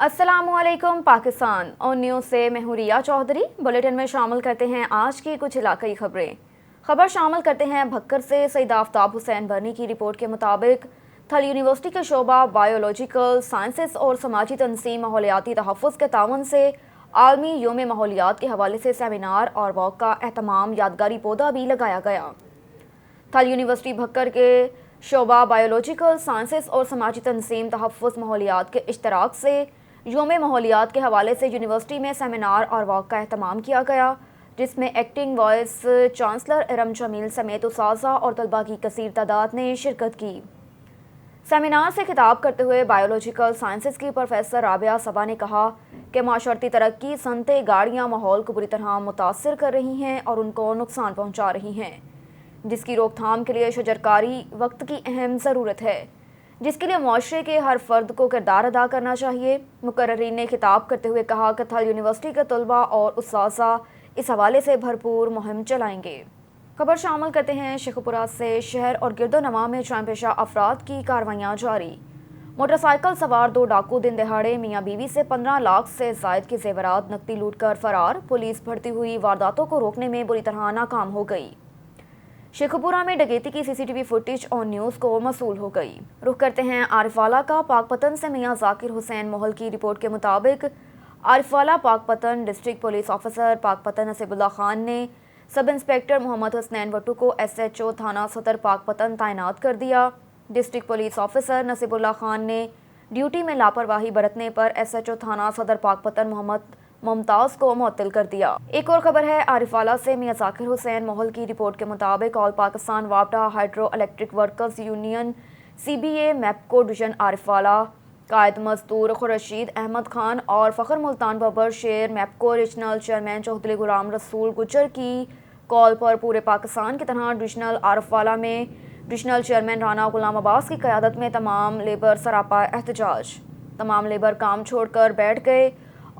السلام علیکم پاکستان اور نیوز سے میں ہوں ریا چودھری۔ بلیٹن میں شامل کرتے ہیں آج کی کچھ علاقائی خبریں۔ خبر شامل کرتے ہیں بھکر سے۔ سید آفتاب حسین برنی کی رپورٹ کے مطابق تھل یونیورسٹی کے شعبہ بایولوجیکل سائنسز اور سماجی تنظیم ماحولیاتی تحفظ کے تعاون سے عالمی یوم ماحولیات کے حوالے سے سیمینار اور واک کا اہتمام، یادگاری پودا بھی لگایا گیا۔ تھل یونیورسٹی بھکر کے شعبہ بایولوجیکل سائنسز اور سماجی تنظیم تحفظ ماحولیات کے اشتراک سے یوم ماحولیات کے حوالے سے یونیورسٹی میں سیمینار اور واک کا اہتمام کیا گیا، جس میں ایکٹنگ وائس چانسلر ارم جمیل سمیت اساتذہ اور طلباء کی کثیر تعداد نے شرکت کی۔ سیمینار سے خطاب کرتے ہوئے بایولوجیکل سائنسز کی پروفیسر رابعہ صبا نے کہا کہ معاشرتی ترقی، صنعتیں، گاڑیاں ماحول کو بری طرح متاثر کر رہی ہیں اور ان کو نقصان پہنچا رہی ہیں، جس کی روک تھام کے لیے شجرکاری وقت کی اہم ضرورت ہے، جس کے لیے معاشرے کے ہر فرد کو کردار ادا کرنا چاہیے۔ مقررین نے خطاب کرتے ہوئے کہا کہ تھل یونیورسٹی کے طلباء اور اساتذہ اس حوالے سے بھرپور مہم چلائیں گے۔ خبر شامل کرتے ہیں شیخ پورہ سے۔ شہر اور گرد و نواح میں جرائم پیشہ افراد کی کارروائیاں جاری۔ موٹر سائیکل سوار 2 ڈاکو دن دہاڑے میاں بیوی سے 15 لاکھ سے زائد کے زیورات نقدی لوٹ کر فرار۔ پولیس بڑھتی ہوئی وارداتوں کو روکنے میں بری طرح ناکام ہو گئی۔ شیخ پورہ میں ڈکیتی کی سی سی ٹی وی فوٹیج آن نیوز کو موصول ہو گئی۔ رخ کرتے ہیں عارف والا کا۔ پاک پتن سے میاں ذاکر حسین محل کی رپورٹ کے مطابق عارف والا پاک پتن ڈسٹرکٹ پولیس آفیسر پاک پتن نصیب اللہ خان نے سب انسپیکٹر محمد حسنین وٹو کو ایس ایچ او تھانہ صدر پاک پتن تعینات کر دیا۔ ڈسٹرکٹ پولیس آفیسر نصیب اللہ خان نے ڈیوٹی میں لاپرواہی برتنے پر ایس ایچ او تھانہ صدر پاک پتن محمد ممتاز کو معطل کر دیا۔ ایک اور خبر ہے عارف والا سے۔ میاں ذاکر حسین محل کی رپورٹ کے مطابق آل پاکستان وابڈا hydro electric workers union C B A MEPCO division Arifwala قائد مزدور خورشید احمد خان اور فخر ملتان ببر شیر میپکو ریجنل چیئرمین چوہدری غلام رسول گجر کی کال پر پورے پاکستان کی طرح ڈویژنل عارف والا میں ڈویژنل چیئرمین رانا غلام عباس کی قیادت میں تمام لیبر سراپا احتجاج۔ تمام لیبر کام چھوڑ کر بیٹھ گئے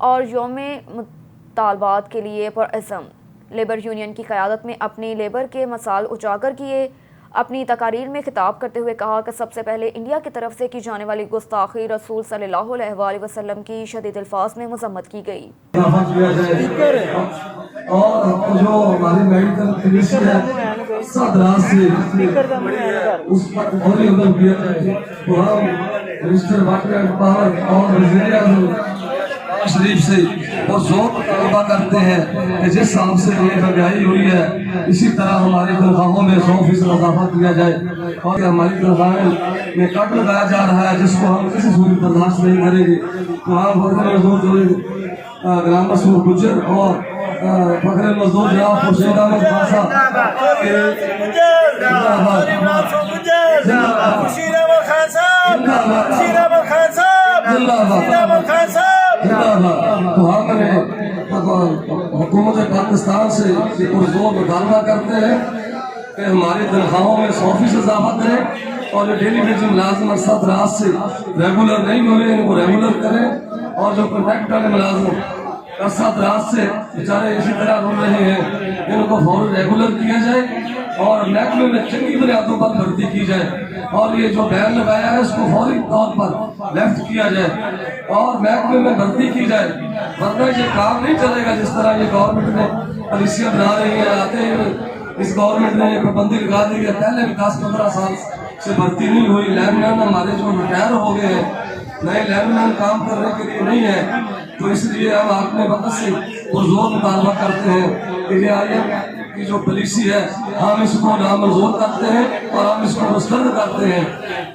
اور یوم مطالبات کے لیے پرعزم لیبر یونین کی قیادت میں اپنی لیبر کے مسائل اجاگر کیے۔ اپنی تقاریر میں خطاب کرتے ہوئے کہا کہ سب سے پہلے انڈیا کی طرف سے کی جانے والی گستاخی رسول صلی اللہ علیہ وآلہ وسلم کی شدید الفاظ میں مذمت کی گئی۔ اور جو ہماری میڈیکل پولیس ہے صدرات سے اس پر فوری عمل کیا جائے تو ہم منسٹر واٹر پاور اور وزیر اعظم شریف سے اور زور مطالبہ کرتے ہیں کہ جس حساب سے یہ مہنگائی ہوئی ہے اسی طرح ہماری تنخواہوں میں 100% اضافہ کیا جائے، اور ہماری تنخواہیں میں کٹ لگایا جا رہا ہے جس کو ہم کسی صورت برداشت نہیں کریں گے۔ تو ہم فخر مزدور جو غلام رسول گجر اور فخر مزدور جناب خورشید احمد خان صاحب تو ہم نے حکومت پاکستان سے پرزور مطالبہ کرتے ہیں کہ ہماری تنخواہوں میں 100% اضافہ کریں، اور جو ڈیلی ویج ملازم ارسد رات سے ریگولر نہیں ہوئے ان کو ریگولر کریں، اور جو کنٹریکٹ والے ملازم ارسد رات سے بیچارے اسی طرح رو رہے ہیں ان کو فوراً ریگولر کیا جائے، اور محکمے میں چنگی بنیادوں پر بھرتی کی جائے، اور یہ جو بین لگایا ہے اس کو فوری طور پر لیفٹ کیا جائے اور محکمے میں بھرتی کی جائے، ورنہ یہ کام نہیں چلے گا جس طرح یہ گورنمنٹ نے پالیسیاں بنا رہی ہیں۔ آتے ہیں اس گورنمنٹ نے پابندی لگا دی ہے، پہلے بھی 10-15 سال سے بھرتی نہیں ہوئی۔ لیبمین ہمارے جو ریٹائر ہو گئے ہیں، نئے لیبمین کام کرنے کے لیے نہیں ہے، تو اس لیے ہم اپنے وقت سے پرزور مطالبہ کرتے ہیں کہ یہ آئیے کی جو پالیسی ہے ہم اس کو نامنظور کرتے ہیں اور ہم اس کو مسترد کرتے ہیں،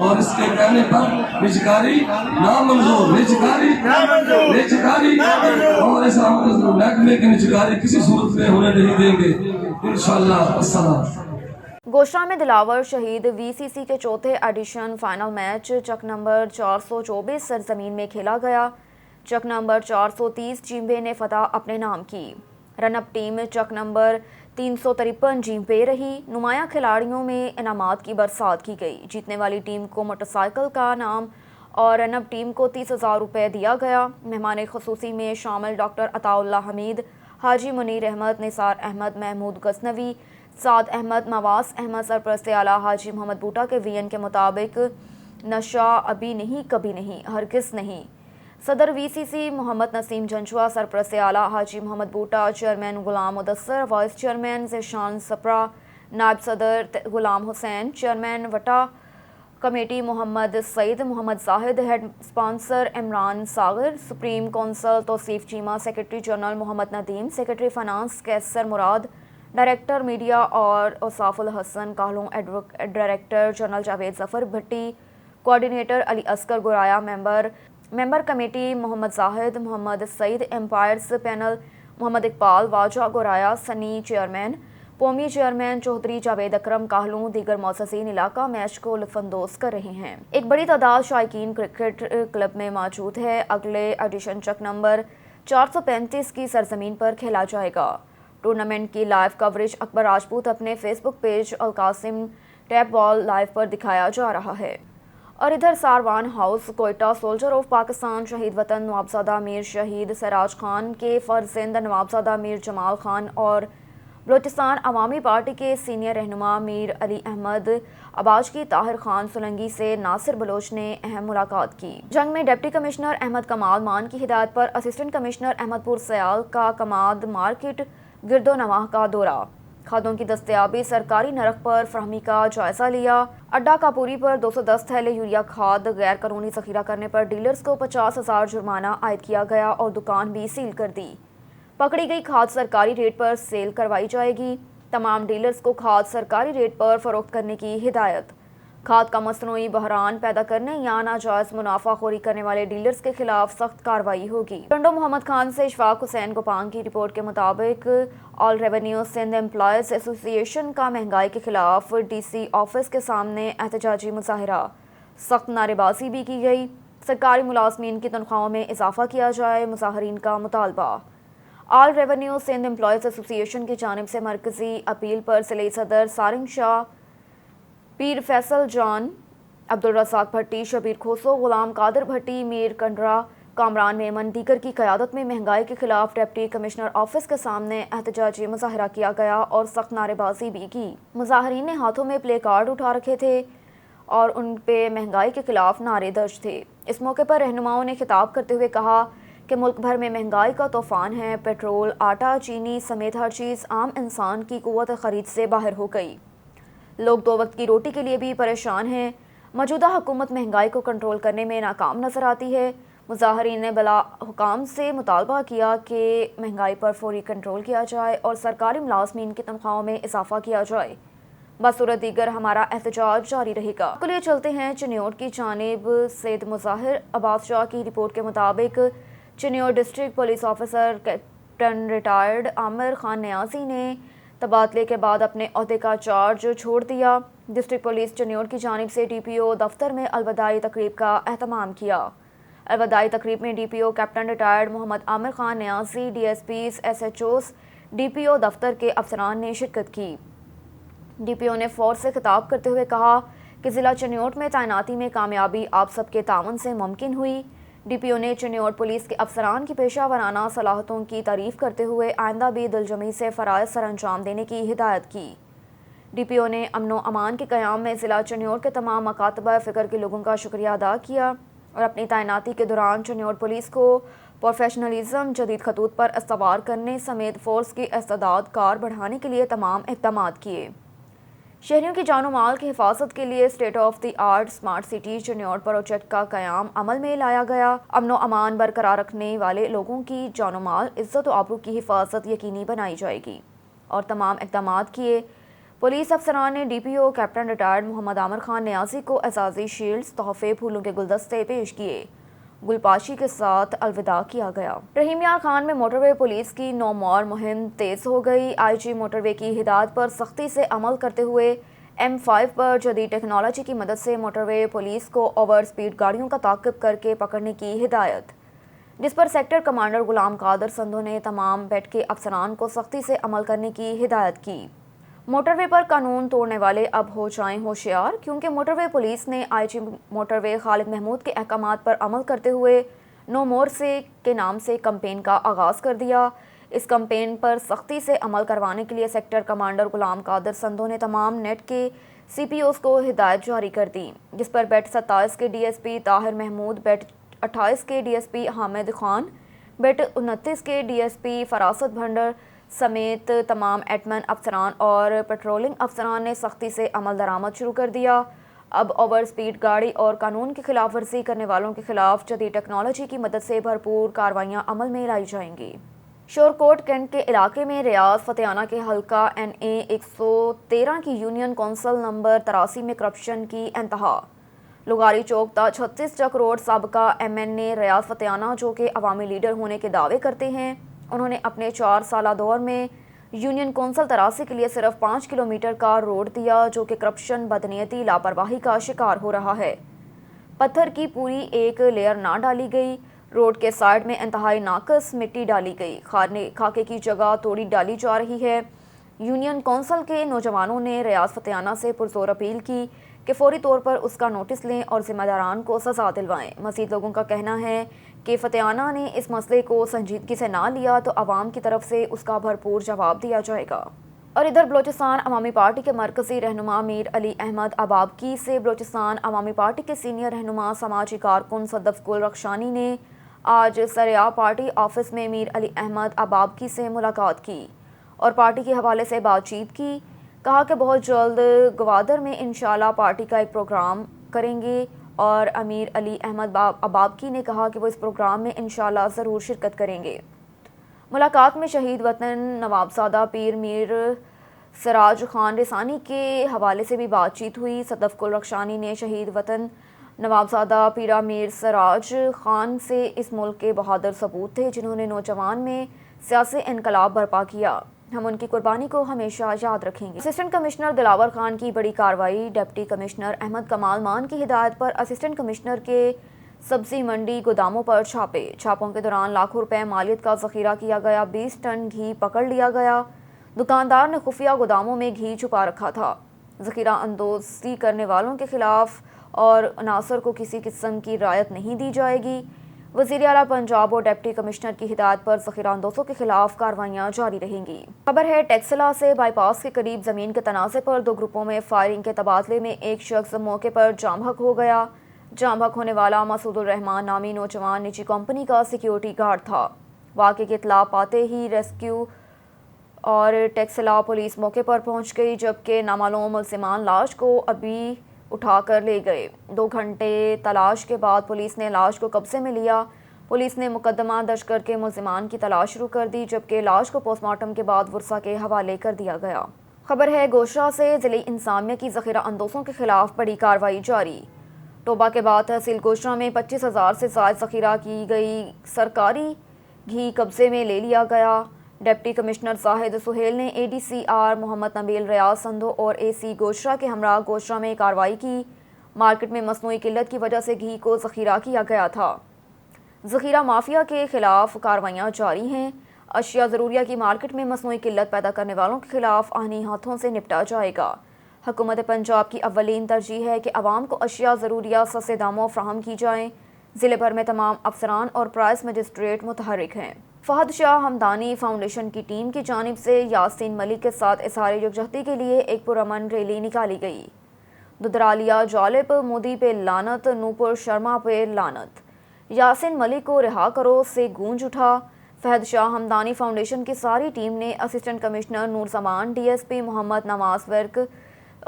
اور اس کے کہنے پر نجکاری نامنظور، نجکاری اور اس محکمے کی نجکاری کسی صورت میں ہونے نہیں دیں گے انشاءاللہ۔ السلام۔ گوشہ میں دلاور شہید وی سی سی کے چوتھے ایڈیشن فائنل میچ چک نمبر 424 سرزمین میں کھیلا گیا۔ چک نمبر 430 جیمبے نے فتح اپنے نام کی۔ رن اپ ٹیم چک نمبر 353 جیمبے رہی۔ نمایاں کھلاڑیوں میں انعامات کی برسات کی گئی۔ جیتنے والی ٹیم کو موٹر سائیکل کا انعام اور رن اپ ٹیم کو 30,000 روپے دیا گیا۔ مہمان خصوصی میں شامل ڈاکٹر عطا اللہ حمید، حاجی منیر احمد، نثار احمد، محمود غزنوی، سعد احمد، مواس احمد۔ سرپرست اعلیٰ حاجی محمد بوٹا کے وی این کے مطابق نشہ ابھی نہیں کبھی نہیں ہرگز نہیں۔ صدر وی سی سی محمد نسیم جنجوا، سرپرست اعلیٰ حاجی محمد بوٹا، chairman Ghulam Mudassir, vice chairman Zeeshan سپرا، نائب صدر غلام حسین، چیئرمین وٹا کمیٹی محمد سعید محمد زاہد، ہیڈ اسپانسر عمران ساغر، سپریم کونسل توصیف چیمہ، سیکرٹری جنرل محمد ندیم، سیکرٹری فنانس کیسر مراد، ڈائریکٹر میڈیا اور اوصاف الحسن کاہلوں، ڈائریکٹر جنرل جاوید ظفر بھٹی، کوآرڈینیٹر علی اصغر گورایا، ممبر کمیٹی محمد زاہد، محمد سعید، امپائرز پینل محمد اقبال واجہ گورایا، سنی چیئرمین، قومی چیئرمین چودھری جاوید اکرم کاہلوں، دیگر معززین علاقہ میچ کو لطف اندوز کر رہے ہیں۔ ایک بڑی تعداد شائقین کرکٹ کلب میں موجود ہے۔ اگلے ایڈیشن چک نمبر 435 کی سرزمین پر کھیلا جائے گا۔ ٹورنامنٹ کی لائیو کوریج اکبر راجپوت اپنے Facebook page Al Qasim tape ball live پر دکھایا جا رہا ہے۔ اور ادھر Sarawan house Quetta soldier of Pakistan شہید وطن نوابزادہ میر شہید سراج خان کے فرزند نوابزادہ میر جمال خان اور بلوچستان عوامی پارٹی کے سینئر رہنما میر علی احمد اباج کی طاہر خان سولنگی سے ناصر بلوچ نے اہم ملاقات کی۔ جنگ میں ڈپٹی کمشنر احمد کمال مان کی ہدایت پر اسسٹنٹ کمشنر احمد پور سیال کا کماد مارکیٹ گرد و نواح کا دورہ، کھادوں کی دستیابی سرکاری نرخ پر فراہمی کا جائزہ لیا۔ اڈا کاپوری پر 210 تھیلے یوریا کھاد غیر قانونی ذخیرہ کرنے پر ڈیلرز کو 50,000 جرمانہ عائد کیا گیا اور دکان بھی سیل کر دی۔ پکڑی گئی کھاد سرکاری ریٹ پر سیل کروائی جائے گی۔ تمام ڈیلرز کو کھاد سرکاری ریٹ پر فروخت کرنے کی ہدایت۔ کھاد کا مصنوعی بحران پیدا کرنے یا ناجائز منافع خوری کرنے والے ڈیلرز کے خلاف سخت کارروائی ہوگی۔ ٹنڈو محمد خان سے اشفاق حسین گوپانگ کی رپورٹ کے مطابق آل ریونیو سندھ امپلائیز ایسوسی ایشن کا مہنگائی کے خلاف ڈی سی آفس کے سامنے احتجاجی مظاہرہ، سخت نعرے بازی بھی کی گئی۔ سرکاری ملازمین کی تنخواہوں میں اضافہ کیا جائے، مظاہرین کا مطالبہ۔ آل ریونیو سندھ امپلائیز ایسوسی ایشن کی جانب سے مرکزی اپیل پر ضلعی صدر سارنگ شاہ، پیر فیصل جان، عبدالرزاق بھٹی، شبیر کھوسو، غلام قادر بھٹی، میر کنڈرا، کامران میمن دیگر کی قیادت میں مہنگائی کے خلاف ڈپٹی کمشنر آفس کے سامنے احتجاجی مظاہرہ کیا گیا اور سخت نعرے بازی بھی کی۔ مظاہرین نے ہاتھوں میں پلے کارڈ اٹھا رکھے تھے اور ان پہ مہنگائی کے خلاف نعرے درج تھے۔ اس موقع پر رہنماؤں نے خطاب کرتے ہوئے کہا کہ ملک بھر میں مہنگائی کا طوفان ہے، پیٹرول، آٹا، چینی سمیت ہر چیز عام انسان کی قوت خرید سے باہر ہو گئی۔ لوگ 2 وقت کی روٹی کے لیے بھی پریشان ہیں۔ موجودہ حکومت مہنگائی کو کنٹرول کرنے میں ناکام نظر آتی ہے۔ مظاہرین نے بلا حکام سے مطالبہ کیا کہ مہنگائی پر فوری کنٹرول کیا جائے اور سرکاری ملازمین کی تنخواہوں میں اضافہ کیا جائے۔ بصورت دیگر ہمارا احتجاج جاری رہے گا۔ کے لیے چلتے ہیں چنیوٹ کی جانب۔ سید مظاہر عباس شاہ کی رپورٹ کے مطابق Chiniot district police officer captain retired Amir Khan Niazi نے تبادلے کے بعد اپنے عہدے کا چارج چھوڑ دیا۔ ڈسٹرکٹ پولیس چنیوٹ کی جانب سے ڈی پی او دفتر میں الوداعی تقریب کا اہتمام کیا۔ الوداعی تقریب میں D P O captain retired Muhammad Amir Khan Niazi, D S Ps, S H Os, D P O دفتر کے افسران نے شرکت کی۔ ڈی پی او نے فورس سے خطاب کرتے ہوئے کہا کہ ضلع چنیوٹ میں تعیناتی میں کامیابی آپ سب کے تعاون سے ممکن ہوئی۔ ڈی پی او نے چنیوٹ پولیس کے افسران کی پیشہ ورانہ صلاحیتوں کی تعریف کرتے ہوئے آئندہ بھی دلجمعی سے فرائض سر انجام دینے کی ہدایت کی۔ ڈی پی او نے امن و امان کے قیام میں ضلع چنیوٹ کے تمام مکاتبہ فکر کے لوگوں کا شکریہ ادا کیا اور اپنی تعیناتی کے دوران چنیوٹ پولیس کو پروفیشنلزم، جدید خطوط پر استوار کرنے سمیت فورس کی استعداد کار بڑھانے کے لیے تمام اقدامات کیے۔ شہریوں کی جان و مال کی حفاظت کے لیے state of the art smart city Chiniot project کا قیام عمل میں لایا گیا۔ امن و امان برقرار رکھنے والے لوگوں کی جان و مال، عزت و آبرو کی حفاظت یقینی بنائی جائے گی اور تمام اقدامات کیے۔ پولیس افسران نے D P O captain retired Muhammad Amir Khan نیازی کو اعزازی شیلڈز، تحفے، پھولوں کے گلدستے پیش کیے۔ گلپاشی کے ساتھ الوداع کیا گیا۔ رحیم یار خان میں موٹر وے پولیس کی نو مور مہم تیز ہو گئی۔ آئی جی موٹر وے کی ہدایت پر سختی سے عمل کرتے ہوئے M5 پر جدید ٹیکنالوجی کی مدد سے موٹر وے پولیس کو اوور سپیڈ گاڑیوں کا تعاقب کر کے پکڑنے کی ہدایت، جس پر سیکٹر کمانڈر غلام قادر سندھو نے تمام بیٹ کے افسران کو سختی سے عمل کرنے کی ہدایت کی۔ موٹر وے پر قانون توڑنے والے اب ہو جائیں ہوشیار، کیونکہ موٹر وے پولیس نے آئی جی موٹر وے خالد محمود کے احکامات پر عمل کرتے ہوئے نو مور سے کے نام سے کمپین کا آغاز کر دیا۔ اس کمپین پر سختی سے عمل کروانے کے لیے سیکٹر کمانڈر غلام قادر سندھو نے تمام نیٹ کے سی پی اوز کو ہدایت جاری کر دی، جس پر بیٹ 27 کے ڈی ایس پی طاہر محمود، بیٹ 28 کے ڈی ایس پی حامد خان، بٹ 29 کے ڈی ایس پی فراست بھنڈر سمیت تمام ایٹمن افسران اور پیٹرولنگ افسران نے سختی سے عمل درآمد شروع کر دیا۔ اب اوور سپیڈ گاڑی اور قانون کی خلاف ورزی کرنے والوں کے خلاف جدید ٹیکنالوجی کی مدد سے بھرپور کارروائیاں عمل میں لائی جائیں گی۔ شورکوٹ کینٹ کے علاقے میں ریاض فتیانہ کے حلقہ NA 113 کی یونین کونسل نمبر 83 میں کرپشن کی انتہا۔ لغاری چوک تا 36 چک روڈ سابقہ MNA ریاض فتیانہ، جو کہ عوامی لیڈر ہونے کے دعوے کرتے ہیں، انہوں نے اپنے 4 سالہ دور میں یونین کونسل 83 کے لیے صرف 5 کلومیٹر کا روڈ دیا، جو کہ کرپشن، بدنیتی، لاپرواہی کا شکار ہو رہا ہے۔ پتھر کی پوری ایک لیئر نہ ڈالی گئی، روڈ کے سائڈ میں انتہائی ناقص مٹی ڈالی گئی، خاکے کی جگہ توڑی ڈالی جا رہی ہے۔ یونین کونسل کے نوجوانوں نے ریاض فتیانہ سے پرزور اپیل کی کہ فوری طور پر اس کا نوٹس لیں اور ذمہ داران کو سزا دلوائیں۔ مزید لوگوں کا کہنا ہے کہ فتیانہ نے اس مسئلے کو سنجیدگی سے نہ لیا تو عوام کی طرف سے اس کا بھرپور جواب دیا جائے گا۔ اور ادھر بلوچستان عوامی پارٹی کے مرکزی رہنما میر علی احمد ابابکی سے بلوچستان عوامی پارٹی کے سینئر رہنما سماجی کارکن صدف گل رخشانی نے آج سریا پارٹی آفس میں میر علی احمد ابابکی سے ملاقات کی اور پارٹی کے حوالے سے بات چیت کی۔ کہا کہ بہت جلد گوادر میں انشاءاللہ پارٹی کا ایک پروگرام کریں گے، اور امیر علی احمد ابابکی نے کہا کہ وہ اس پروگرام میں انشاءاللہ ضرور شرکت کریں گے۔ ملاقات میں شہید وطن نوابزادہ پیر میر سراج خان رسانی کے حوالے سے بھی بات چیت ہوئی۔ صدف گل رخشانی نے شہید وطن نوابزادہ پیرا میر سراج خان سے اس ملک کے بہادر ثبوت تھے جنہوں نے نوجوان میں سیاسی انقلاب برپا کیا، ہم ان کی قربانی کو ہمیشہ یاد رکھیں گے۔ اسسٹنٹ کمشنر دلاور خان کی بڑی کارروائی، ڈپٹی کمشنر احمد کمال مان کی ہدایت پر اسسٹنٹ کمشنر کے سبزی منڈی گوداموں پر چھاپوں کے دوران لاکھوں روپے مالیت کا ذخیرہ کیا گیا، 20 ٹن گھی پکڑ لیا گیا۔ دکاندار نے خفیہ گوداموں میں گھی چھپا رکھا تھا۔ ذخیرہ اندوزی کرنے والوں کے خلاف اور عناصر کو کسی قسم کی رعایت نہیں دی جائے گی۔ وزیر اعلیٰ پنجاب اور ڈپٹی کمشنر کی ہدایت پر ذخیرہ اندوزوں کے خلاف کارروائیاں جاری رہیں گی۔ خبر ہے ٹیکسلا سے بائی پاس کے قریب زمین کے تنازع پر 2 گروپوں میں فائرنگ کے تبادلے میں ایک شخص موقع پر جام بحق ہو گیا۔ جام بحق ہونے والا مسعود الرحمان نامی نوجوان نجی کمپنی کا سیکیورٹی گارڈ تھا۔ واقعے کی اطلاع پاتے ہی ریسکیو اور ٹیکسلا پولیس موقع پر پہنچ گئی، جبکہ نامعلوم ملزمان لاش کو ابھی اٹھا کر لے گئے۔ 2 گھنٹے تلاش کے بعد پولیس نے لاش کو قبضے میں لیا۔ پولیس نے مقدمہ درج کر کے ملزمان کی تلاش شروع کر دی، جبکہ لاش کو پوسٹ مارٹم کے بعد ورثاء کے حوالے کر دیا گیا۔ خبر ہے گوشرا سے ضلعی انتظامیہ کی ذخیرہ اندوزوں کے خلاف بڑی کارروائی جاری۔ توبہ کے بعد تحصیل گوشرا میں 25,000 سے زائد ذخیرہ کی گئی سرکاری گھی قبضے میں لے لیا گیا۔ ڈپٹی کمشنر زاہد سہیل نے ADCR محمد نبیل ریاض سندھو اور AC گوشرا کے ہمراہ گوشرا میں کارروائی کی۔ مارکیٹ میں مصنوعی قلت کی وجہ سے گھی کو ذخیرہ کیا گیا تھا۔ ذخیرہ مافیا کے خلاف کارروائیاں جاری ہیں۔ اشیاء ضروریہ کی مارکیٹ میں مصنوعی قلت پیدا کرنے والوں کے خلاف آہنی ہاتھوں سے نپٹا جائے گا۔ حکومت پنجاب کی اولین ترجیح ہے کہ عوام کو اشیاء ضروریہ سستے داموں فراہم کی جائیں۔ ضلع بھر میں تمام افسران اور پرائس مجسٹریٹ متحرک ہیں۔ فہد شاہ ہمدانی فاؤنڈیشن کی ٹیم کی جانب سے یاسین ملک کے ساتھ اظہار یکجہتی کے لیے ایک پرامن ریلی نکالی گئی۔ ددرالیہ جالب، مودی پہ لعنت، نوپور شرما پہ لعنت، یاسین ملک کو رہا کرو سے گونج اٹھا۔ فہد شاہ ہمدانی فاؤنڈیشن کی ساری ٹیم نے اسسٹنٹ کمشنر نور زمان، DSP محمد نواز ورک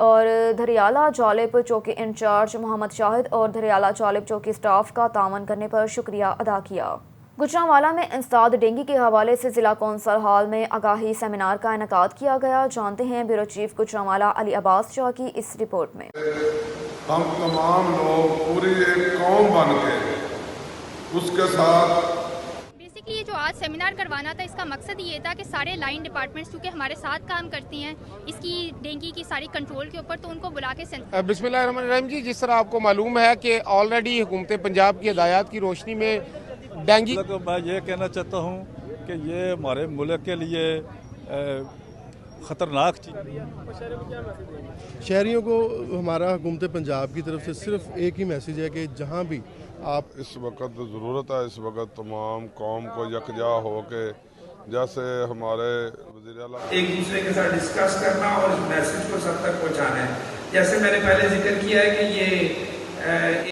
اور دھریالہ جالب چوکی انچارج محمد شاہد اور دھریالہ جالب چوکی سٹاف کا تعاون کرنے پر شکریہ ادا کیا۔ گجرانوالہ میں انسداد ڈینگی کے حوالے سے ضلع کونسل ہال میں آگاہی سیمینار کا انعقاد کیا گیا۔ جانتے ہیں بیورو چیف گجرانوالہ علی عباس شاہ کی اس رپورٹ میں۔ ہم تمام لوگ پوری ایک قوم بن کے اس کے ساتھ بیسکلی یہ جو آج سیمینار کروانا تھا، اس کا مقصد یہ تھا کہ سارے لائن ڈپارٹمنٹس کیونکہ ہمارے ساتھ کام کرتی ہیں اس کی ڈینگی کی ساری کنٹرول کے اوپر، تو ان کو بلا کے بسم اللہ الرحمن الرحیم جی، جس طرح آپ کو معلوم ہے کہ آلریڈی حکومت پنجاب کی ہدایات کی روشنی میں ڈینگی میں یہ کہنا چاہتا ہوں کہ یہ ہمارے ملک کے لیے خطرناک چیز۔ شہریوں کو ہمارا حکومت پنجاب کی طرف سے صرف ایک ہی میسیج ہے کہ جہاں بھی آپ اس وقت ضرورت ہے، اس وقت تمام قوم کو یکجا ہو کے جیسے ہمارے وزیر اعلیٰ ایک دوسرے کے ساتھ ڈسکس کرنا اور اس میسیج کو سب تک پہنچانا ہے۔ جیسے میں نے پہلے ذکر کیا ہے کہ یہ